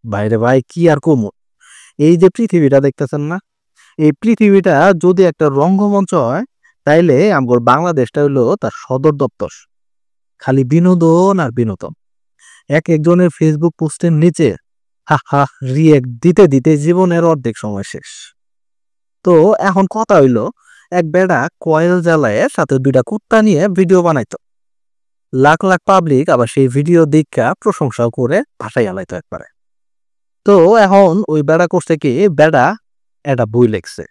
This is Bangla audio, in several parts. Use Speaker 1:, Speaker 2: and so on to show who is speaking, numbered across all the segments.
Speaker 1: বাইরে ভাই কি আর কমু, এই যে পৃথিবীটা দেখতেছেন না, এই পৃথিবীটা যদি একটা রঙ্গমঞ্চ হয় তাইলে আমগর বাংলাদেশটা হইলো তার সদর দপ্তর। খালি বিনোদন আর বিনোদন। এক একজনের ফেসবুক পোস্টের নিচে হা হা রিয়েক্ট দিতে দিতে জীবনের অর্ধেক সময় শেষ। তো এখন কথা হইলো, এক বেড়া কয়েল জ্বালায় সাথে 2টা কুত্তা নিয়ে ভিডিও বানাইতো। লাখ লাখ পাবলিক আবার সেই ভিডিও দেখা প্রশংসাও করে ভাষায় আলাইতো একবারে। তো এখন ওই বেড়া করছে কি, বেড়া একটা বই লিখছে।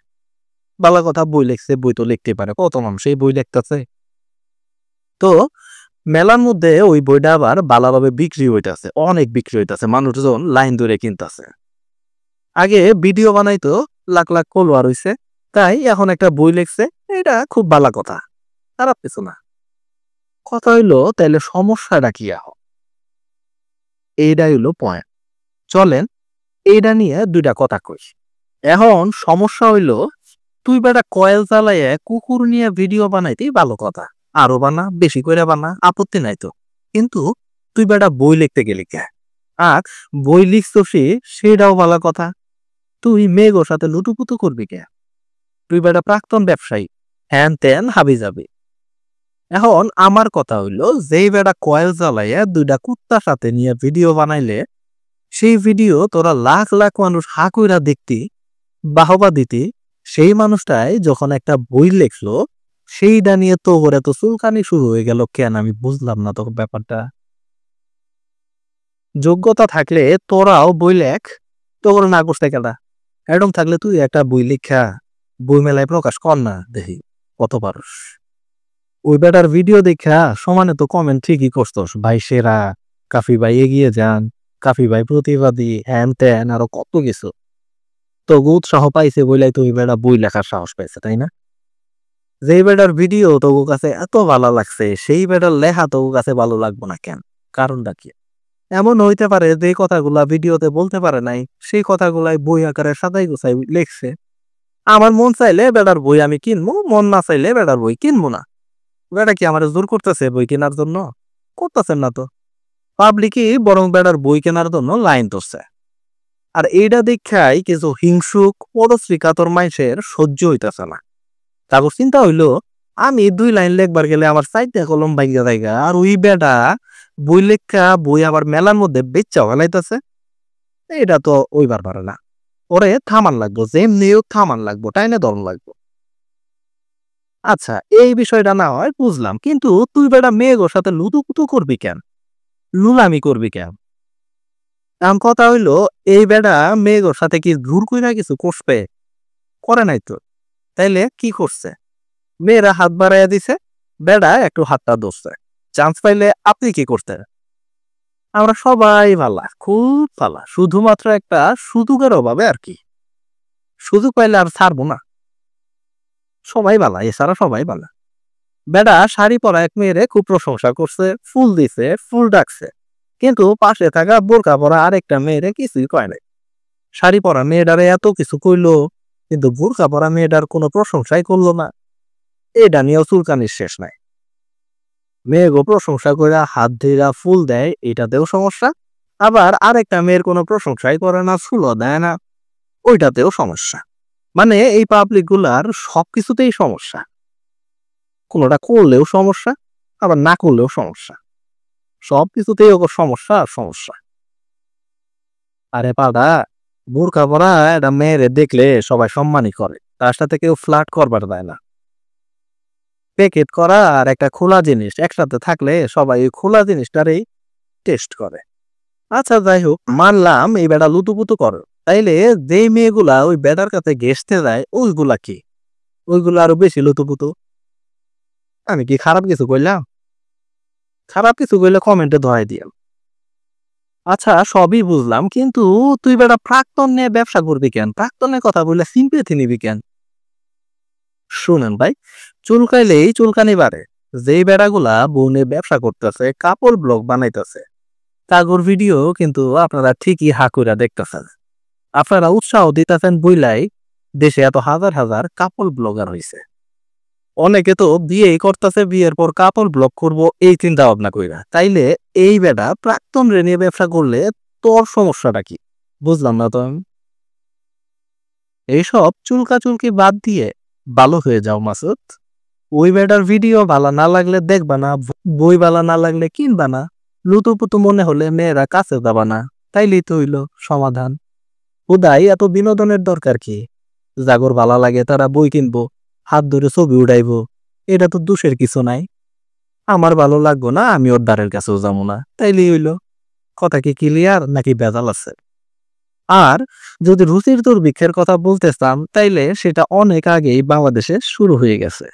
Speaker 1: ভালো কথা, বই লিখছে, বই তো লিখতে পারে, কত মানুষ এই বই লিখতেছে। তো মেলার মধ্যে ওই বইটা আবার ভালোভাবে বিক্রি হইতাছে, অনেক বিক্রি হইতাছে, মানুষজন লাইন ধরে কিনতেছে। আগে ভিডিও বানাইতো, লাখ লাখ ফলোয়ার হইছে, তাই এখন একটা বই লিখছে, এটা খুব ভালো কথা, খারাপ কিছু না। কথা হইলো তাইলে সমস্যাটা কি? এখন এইটাই হইলো পয়েন্ট। চলেন এইটা নিয়ে 2টা কথা কই। এখন সমস্যা হইলো, তুই বেটা কয়েল চালাইয়ে কুকুর নিয়ে ভিডিও বানাইতেই ভালো কথা, আরো বানা, বেশি করে বানা, আপত্তি নাই তো। কিন্তু তুই বেটা বই লিখতে গেলি কে? আর বই লিখছি সেটাও ভালো কথা, তুই মেঘোর সাথে লুটুপুতু করবি কে? তুই বেটা প্রাক্তন ব্যবসায়ী, হ্যান ত্যান হাবি যাবি। এখন আমার কথা হইলো, যেই বেটা কয়েল চালাইয়া 2টা কুত্তার সাথে নিয়ে ভিডিও বানাইলে, সেই ভিডিও তোরা লাখ লাখ মানুষ হা কইরা দেখতি, বাহবা দিতি, সেই মানুষটাই যখন একটা বই লিখলো, সেইটা নিয়ে তো ওর এত চুলকানি শুরু হয়ে গেল কেন? আমি বুঝলাম না তো ব্যাপারটা। যোগ্যতা থাকলে তোরাও বই লেখ, তোর না করতে গেলা। এরকম থাকলে তুই একটা বই লিখা বই মেলায় প্রকাশ কর না, দেখি কত পারস। ওই বেটার ভিডিও দেখা সমানে তো কমেন্ট ঠিকই করছস, ভাই সেরা, কাফি ভাই এগিয়ে যান, কাফি ভাই প্রতিবাদী, হ্যান ত্যান আরো কত কিছু। তো উৎসাহ পাইছে বইলাই তুই বেটা বই লেখার সাহস পাইছে, তাই না? যেই বেটার ভিডিও তোর কাছে এত ভালো লাগছে, সেই বেটার লেখা তোর কাছে ভালো লাগবো না কেন? কারণটা কি? এমন হইতে পারে যে কথাগুলা ভিডিওতে বলতে পারে নাই, সেই কথাগুলাই বই আকারে সাজাই গোছাই লিখছে। আমার মন চাইলে বেটার বই আমি কিনবো, মন না চাইলে বেটার বই কিনবো না। বেটা কি আমার জোর করতেছে বই কেনার জন্য? করতেছেন না তো। পাবলিকই বরং বেটার বই কেনার জন্য লাইন ধরছে। আর এইটা দেখাই কিছু হিংসুক পদশ্রীকাতর মানুষের সহ্য হইতেছে না। তারপর চিন্তা হইলো, আমি 2 লাইন লেখবার গেলে আমার 4টা কলম ভাঙিয়া জায়গা, আর ওই বেটা বই লেখা বই আবার মেলার মধ্যে বেচা ফেলাইতেছে। এটা তো ওইবার পারে না, ওরে থামান লাগবো, যেমনিও থামান লাগবো, টাইনে ধরন লাগবো। আচ্ছা এই বিষয়টা না হয় বুঝলাম, কিন্তু তুই বেটা মেয়েগোর সাথে লুতুপুতু করবি কেন? লুলামি করবি কেন? এখন কথা হইলো, এই বেটা মেয়েগোর সাথে কি জোর কইরা কিছু করবে? করে নাই তো। তাইলে কি করছে? মেয়েরা হাত বাড়াইয়া দিছে, বেড়া একটু হাতটা ধরছে। চান্স পাইলে আপনি কি করতেন? আমরা সবাই ভালা, খুব ভালা, শুধুমাত্র একটা সুযোগের অভাবে আর কি। সুযোগ পাইলে আর ছাড়বো না। সবাই ভালা, এছাড়া সবাই ভালা। বেড়া শাড়ি পরা এক মেয়েরে খুব প্রশংসা করছে, ফুল দিছে, ফুল ডাকছে, কিন্তু পাশে থাকা বোরকা পরা আরেকটা মেয়েরে কিছুই কয় নাই। শাড়ি পরা মেয়েটারে এত কিছু কইলো, কিন্তু বোরকা পরা মেয়েটার কোনো প্রশংসাই করলো না। এটা নিয়েও চুলকানির শেষ নাই। মেয়েগো প্রশংসা করে হাত ধীরা ফুল দেয়, এটাতেও সমস্যা। আবার আরেকটা মেয়ের কোনো প্রশংসাই করে না, ফুলও দেয় না, ওইটাতেও সমস্যা। মানে এই পাবলিক গুলার সবকিছুতেই সমস্যা। কোনোটা করলেও সমস্যা, আবার না করলেও সমস্যা। সবকিছুতেই ওর সমস্যা আর সমস্যা। আরে পাদা, বোরকা পরা একটা মেয়েরে দেখলে সবাই সম্মানই করে, তার সাথে কেউ ফ্লার্ট করবার দেয় না। প্যাকেট করা আর একটা খোলা জিনিস একসাথে থাকলে সবাই ওই খোলা জিনিসটারই টেস্ট করে। আচ্ছা যাই হোক, মানলাম এই বেটা লুতুপুতু করো, তাইলে যেই মেয়েগুলা ওই বেটার কাছে ঘেসতে যায় ওইগুলা কি? ওইগুলো আরো বেশি লুতুপুতু। আমি কি খারাপ কিছু কইলাম? খারাপ কিছু কইলে কমেন্টে ধরাই দিয়াম। আচ্ছা সবই বুঝলাম, কিন্তু তুই বেটা প্রাক্তন নিয়ে ব্যবসা করবি কেন? প্রাক্তনের কথা বললে সিম্পেথি নিবি কেন? শুনেন ভাই, চুলকাইলেই চুলকানি বাড়ে। যেই বেড়াগুলা বউনে ব্যবসা করতেছে, কাপড় ব্লগ বানাইতেছে, তাগর ভিডিও কিন্তু আপনারা ঠিকই হাকুরা দেখতেছেন। আপনারা উৎসাহ দিতেছেন বইলাই দেশে এত হাজার হাজার কাপল ব্লগার হয়েছে। অনেকে তো বিয়েই করতেছে, বিয়ের পর কাপল ব্লগ করব এই চিন্তা ভাবনা কইরা। তাইলে এই বেটা প্রাক্তন রে নিয়ে ব্যবসা করলে তোর সমস্যাটা কি? বুঝলাম না তো আমি। এইসব চুলকাচুলকি বাদ দিয়ে ভালো হয়ে যাও মাসুদ। ওই বেটার ভিডিও ভালো না লাগলে দেখবা না, বই ভালো না লাগলে কিনবা না, লুতুপুতু মনে হলে মেয়েরা কাছে যাবা না, তাইলেই তো হইল সমাধান। হুদাই এত বিনোদনের দরকার কি? জাগর ভালো লাগে তারা বই কিনবো, হাত ধরে ছবি উঠাইবো, এটা তো দোষের কিছু নাই। আমার ভালো লাগবো না, আমি ওর দ্বারের কাছেও যাবো না, তাইলেই হইল। কথা কি ক্লিয়ার নাকি ভেজাল আছে? আর যদি রুচির দুর্ভিক্ষের কথা বলতে চান, তাইলে সেটা অনেক আগেই বাংলাদেশে শুরু হয়ে গেছে।